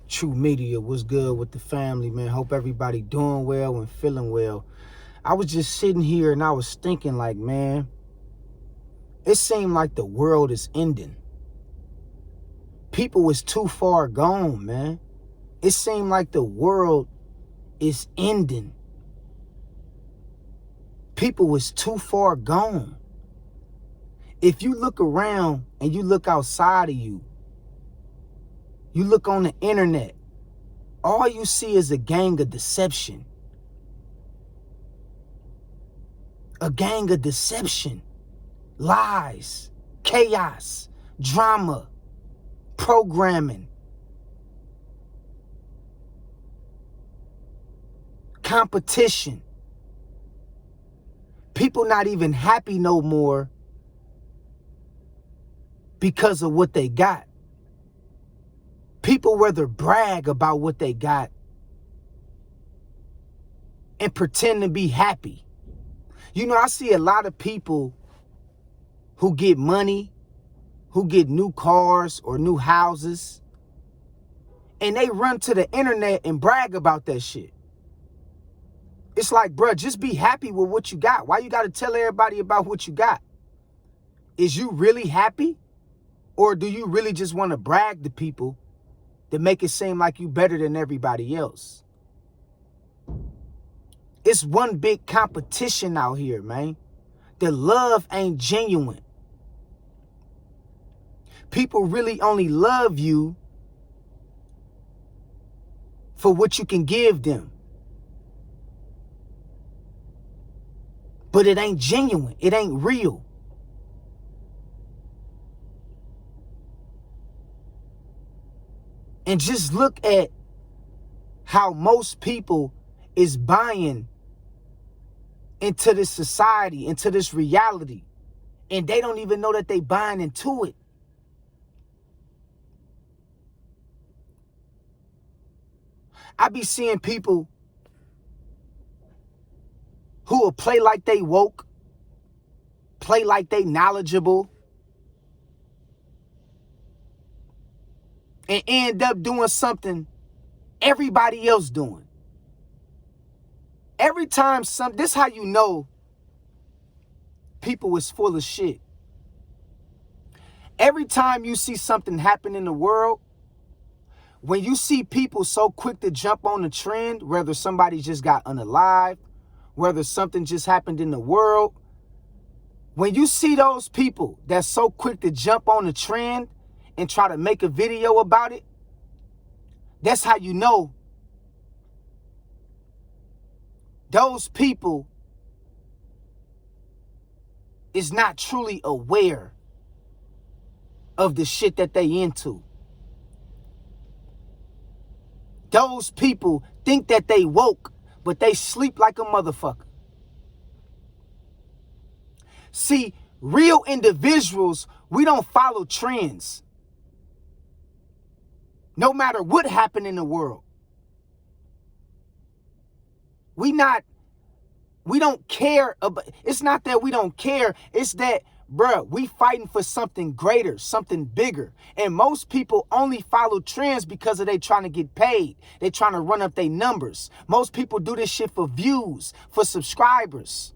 True Media, what's good with the family, man? Hope everybody doing well and feeling well. I was just sitting here and I was thinking like, man, it seemed like the world is ending. People is too far gone, man. It seemed like the world is ending. People is too far gone. If you look around and you look outside of you, you look on the internet, all you see is a gang of deception. A gang of deception, lies, chaos, drama, programming, competition. People not even happy no more because of what they got. People rather brag about what they got and pretend to be happy. You know, I see a lot of people who get money, who get new cars or new houses, and they run to the internet and brag about that shit. It's like, bruh, just be happy with what you got. Why you got to tell everybody about what you got? Is you really happy? Or do you really just want to brag to people to make it seem like you better than everybody else? It's one big competition out here, man. The love ain't genuine. People really only love you for what you can give them. But it ain't genuine. It ain't real. And just look at how most people is buying into this society, into this reality, and they don't even know that they buying into it. I be seeing people who will play like they woke, play like they knowledgeable, and end up doing something everybody else doing. Every time this how you know people is full of shit. Every time you see something happen in the world, when you see people so quick to jump on the trend, whether somebody just got unalived, whether something just happened in the world, when you see those people that's so quick to jump on the trend and try to make a video about it, that's how you know those people is not truly aware of the shit that they into. Those people think that they woke, but they sleep like a motherfucker. See, real individuals, we don't follow trends. No matter what happened in the world. We don't care about, it's not that we don't care, it's that, bruh, we fighting for something greater, something bigger. And most people only follow trends because they trying to get paid. They trying to run up their numbers. Most people do this shit for views, for subscribers,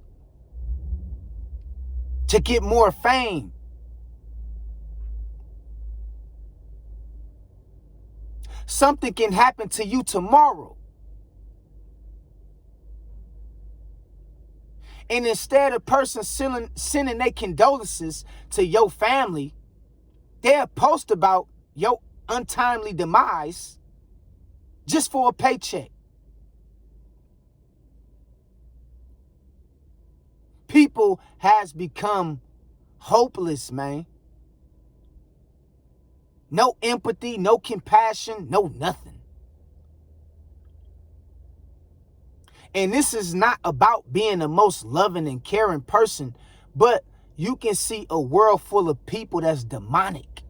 to get more fame. Something can happen to you tomorrow. And instead of a person sending their condolences to your family, they'll post about your untimely demise just for a paycheck. People has become hopeless, man. No empathy, no compassion, no nothing. And this is not about being the most loving and caring person, but you can see a world full of people that's demonic.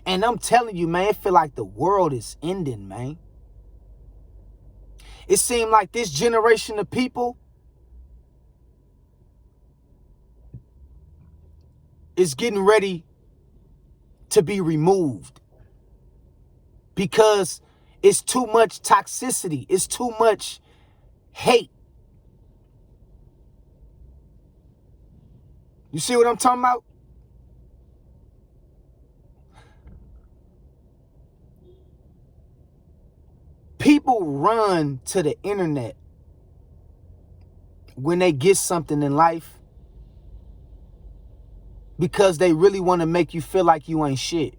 And I'm telling you, man, it feel like the world is ending, man. It seemed like this generation of people is getting ready to be removed. because it's too much toxicity. It's too much hate. You see what I'm talking about? People run to the internet when they get something in life because they really want to make you feel like you ain't shit.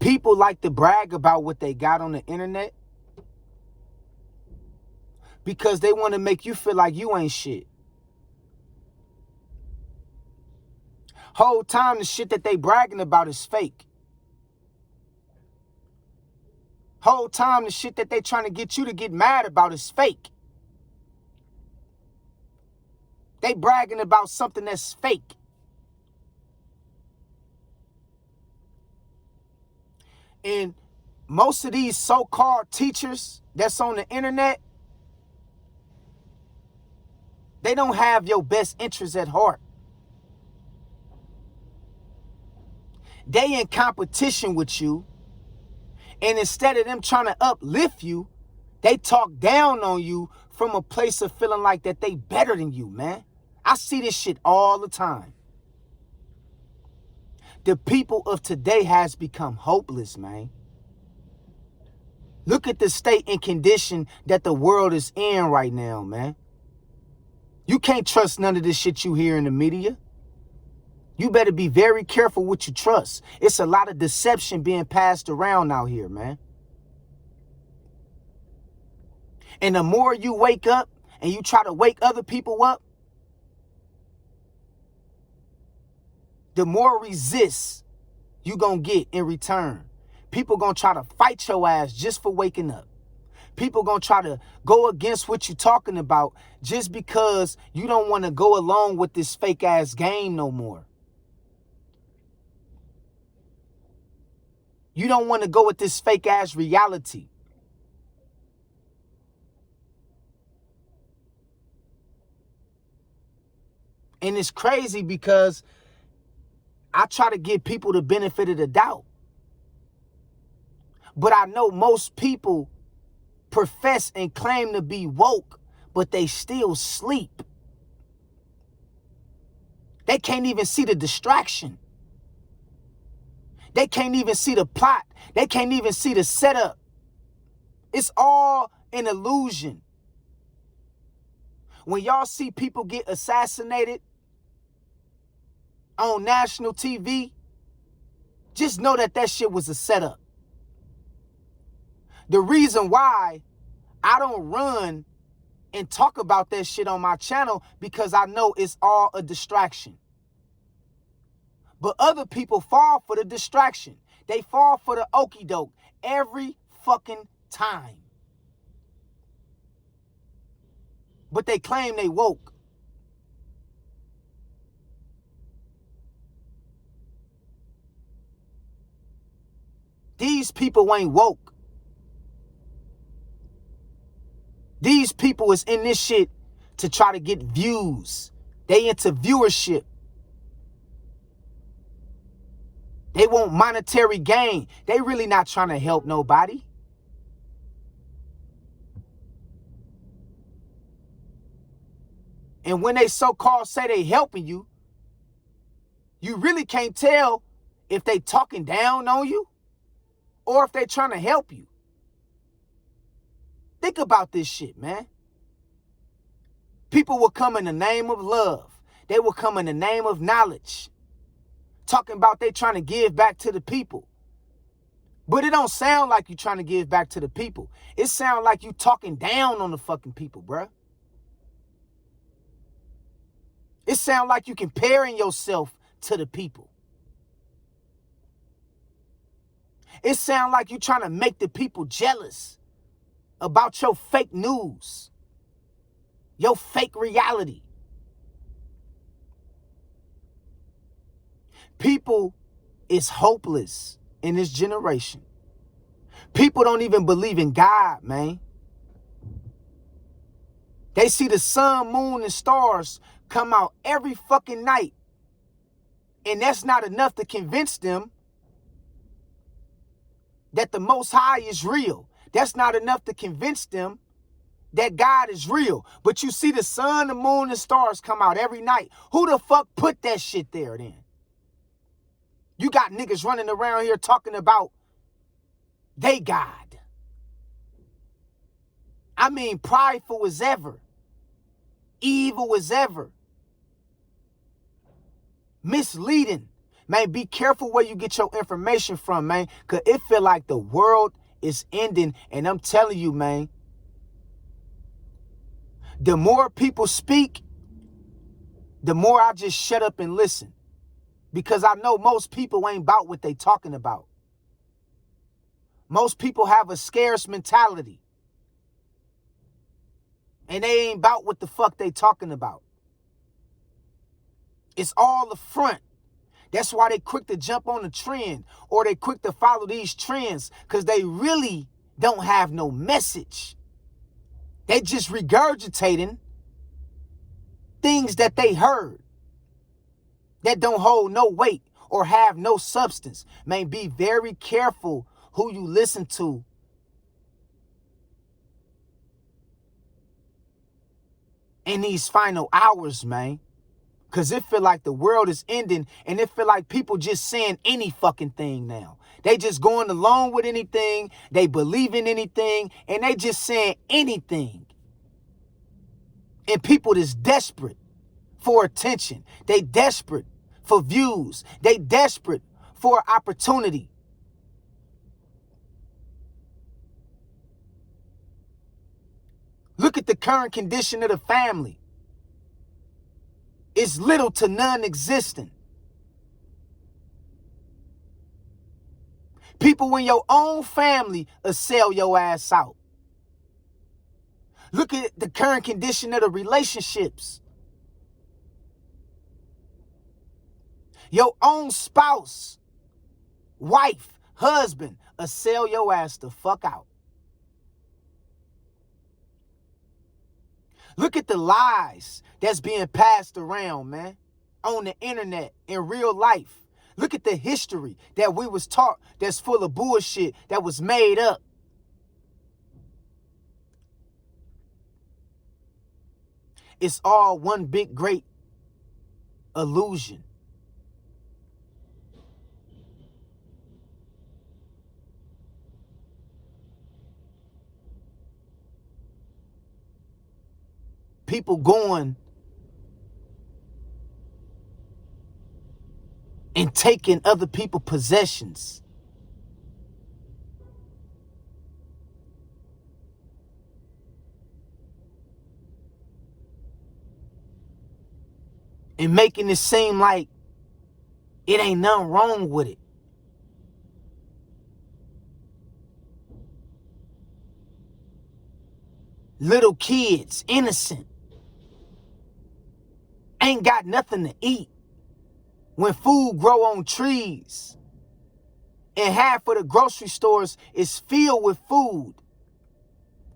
People like to brag about what they got on the internet because they want to make you feel like you ain't shit. Whole time the shit that they bragging about is fake. Whole time the shit that they trying to get you to get mad about is fake. They bragging about something that's fake. And most of these so-called teachers that's on the internet, they don't have your best interests at heart. They in competition with you. And instead of them trying to uplift you, they talk down on you from a place of feeling like that they better than you, man. I see this shit all the time. The people of today has become hopeless, man. Look at the state and condition that the world is in right now, man. You can't trust none of this shit you hear in the media. You better be very careful what you trust. It's a lot of deception being passed around out here, man. And the more you wake up and you try to wake other people up, the more resist you gonna get in return. People gonna try to fight your ass just for waking up. People gonna try to go against what you're talking about just because you don't want to go along with this fake ass game no more. You don't want to go with this fake ass reality. And it's crazy because I try to give people the benefit of the doubt. But I know most people profess and claim to be woke, but they still sleep. They can't even see the distraction. They can't even see the plot. They can't even see the setup. It's all an illusion. When y'all see people get assassinated on national TV, just know that that shit was a setup. The reason why I don't run and talk about that shit on my channel because I know it's all a distraction. But other people fall for the distraction. They fall for the okie doke every fucking time. But they claim they woke. These people ain't woke. These people is in this shit to try to get views. They into viewership. They want monetary gain. They really not trying to help nobody. And when they so-called say they helping you, you really can't tell if they talking down on you or if they trying to help you. Think about this shit, man. People will come in the name of love. They will come in the name of knowledge. Talking about they trying to give back to the people. But it don't sound like you trying to give back to the people. It sound like you talking down on the fucking people, bruh. It sound like you comparing yourself to the people. It sound like you trying to make the people jealous about your fake news, your fake reality. People is hopeless in this generation. People don't even believe in God, man. They see the sun, moon, and stars come out every fucking night. And that's not enough to convince them that the Most High is real. That's not enough to convince them that God is real. But you see the sun, the moon, and stars come out every night. Who the fuck put that shit there then? You got niggas running around here talking about they God. I mean, prideful as ever. Evil as ever. Misleading. Man, be careful where you get your information from, man. Because it feel like the world is ending. And I'm telling you, man, the more people speak, the more I just shut up and listen. Because I know most people ain't about what they talking about. Most people have a scarce mentality. And they ain't about what the fuck they talking about. It's all the front. That's why they quick to jump on the trend, or they quick to follow these trends, because they really don't have no message. They just regurgitating things that they heard that don't hold no weight or have no substance. Man, be very careful who you listen to. In these final hours, man. Because it feel like the world is ending, and it feel like people just saying any fucking thing now. They just going along with anything. They believe in anything, and they just saying anything. And people that's desperate for attention. They desperate for views. They desperate for opportunity. Look at the current condition of the family. It's little to non-existent. People in your own family will sell your ass out. Look at the current condition of the relationships. Your own spouse, wife, husband will sell your ass the fuck out. Look at the lies that's being passed around, man, on the internet, in real life. Look at the history that we was taught that's full of bullshit that was made up. It's all one big, great illusion. People going and taking other people's possessions. And making it seem like it ain't nothing wrong with it. Little kids, innocent, ain't got nothing to eat. When food grow on trees and half of the grocery stores is filled with food,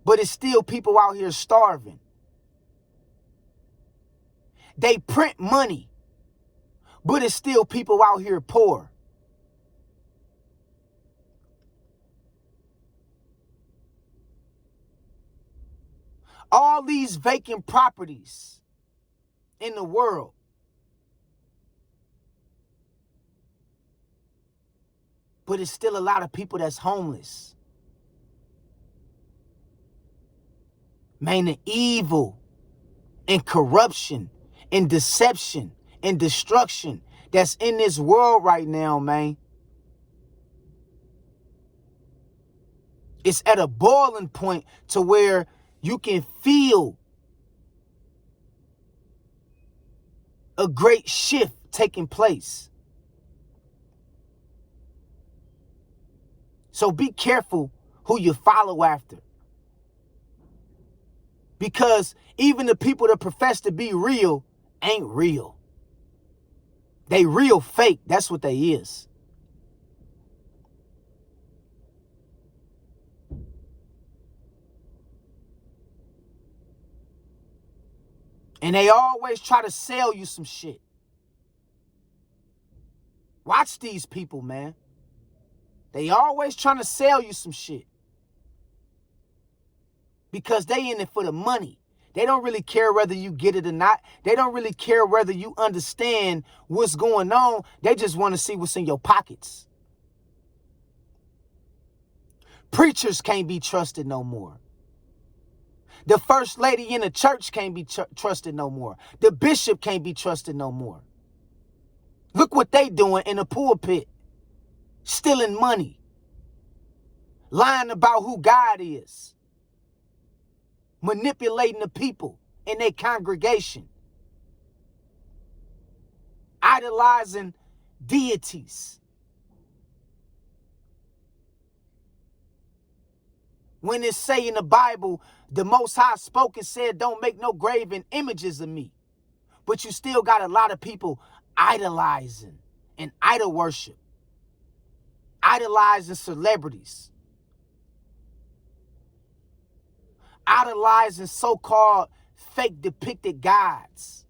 but it's still people out here starving. They print money, but it's still people out here poor. All these vacant properties in the world, but it's still a lot of people that's homeless. Man, the evil and corruption and deception and destruction that's in this world right now, man, it's at a boiling point to where you can feel a great shift taking place. So be careful who you follow after. Because even the people that profess to be real ain't real. They real fake. That's what they is. And they always try to sell you some shit. Watch these people, man. They always trying to sell you some shit because they in it for the money. They don't really care whether you get it or not. They don't really care whether you understand what's going on. They just want to see what's in your pockets. Preachers can't be trusted no more. The first lady in the church can't be trusted no more. The bishop can't be trusted no more. Look what they doing in the pulpit. Stealing money. Lying about who God is. Manipulating the people in their congregation. Idolizing deities. When it say in the Bible, the Most High spoke and said, don't make no graven images of me. But you still got a lot of people idolizing and idol worship. Idolizing celebrities. Idolizing so-called fake depicted gods.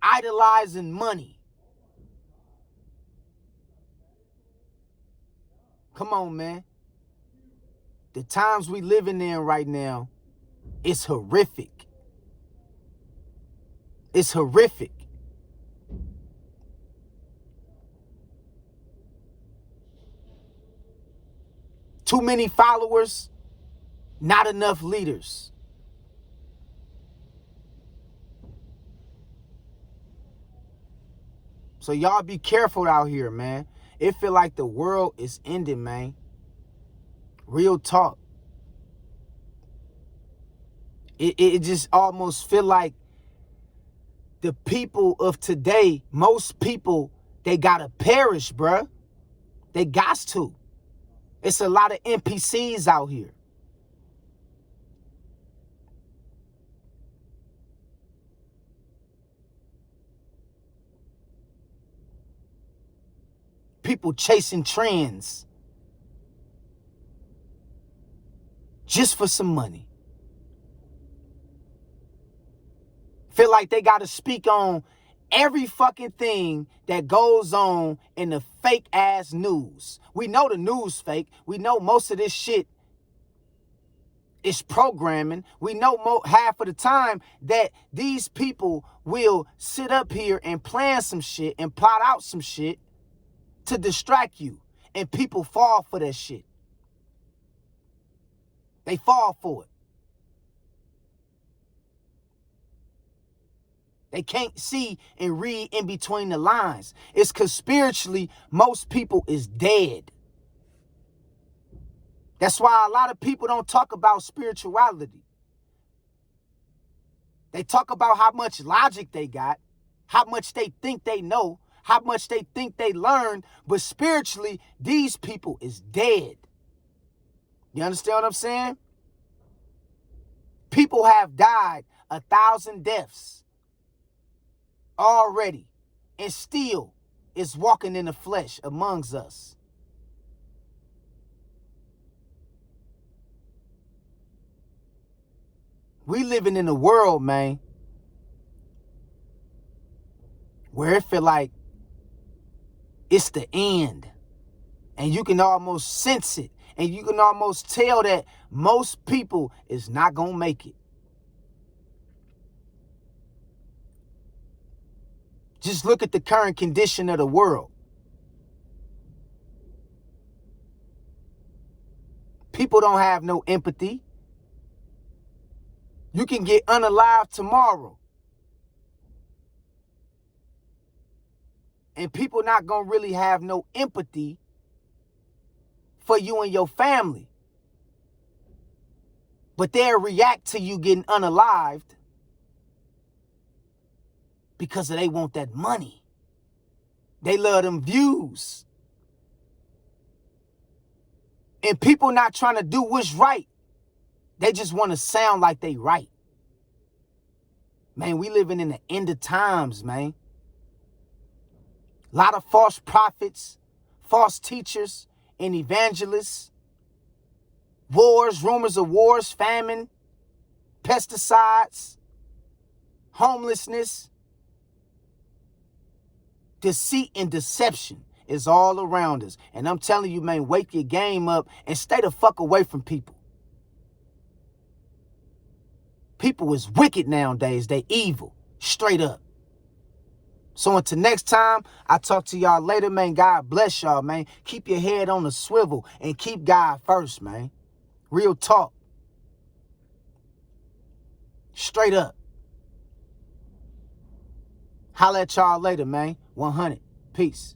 Idolizing money. Come on, man. The times we living in right now, it's horrific. It's horrific. Too many followers, not enough leaders. So y'all be careful out here, man. It feel like the world is ending, man. Real talk. It just almost feel like the people of today, most people, they gotta perish, bruh. They gots to. It's a lot of NPCs out here. People chasing trends just for some money. Feel like they got to speak on every fucking thing that goes on in the fake ass news. We know the news fake. We know most of this shit is programming. We know half of the time that these people will sit up here and plan some shit and plot out some shit to distract you. And people fall for that shit. They fall for it. They can't see and read in between the lines. It's because spiritually, most people is dead. That's why a lot of people don't talk about spirituality. They talk about how much logic they got, how much they think they know, how much they think they learned, but spiritually, these people is dead. You understand what I'm saying? People have died 1,000 deaths already, and still is walking in the flesh amongst us. We living in a world, man, where it feel like it's the end. And you can almost sense it. And you can almost tell that most people is not going to make it. Just look at the current condition of the world. People don't have no empathy. You can get unalive tomorrow. And people not going to really have no empathy for you and your family. But they'll react to you getting unalived because they want that money. They love them views. And people not trying to do what's right. They just want to sound like they right. Man, we living in the end of times, man. A lot of false prophets, false teachers, and evangelists. Wars, rumors of wars, famine, pesticides, homelessness, Deceit and deception is all around us. And I'm telling you, man, wake your game up and stay the fuck away from people. People is wicked nowadays. They evil. Straight up. So until next time, I talk to y'all later, man. God bless y'all, man. Keep your head on the swivel and keep God first, man. Real talk. Straight up. Holla at y'all later, man. 100. Peace.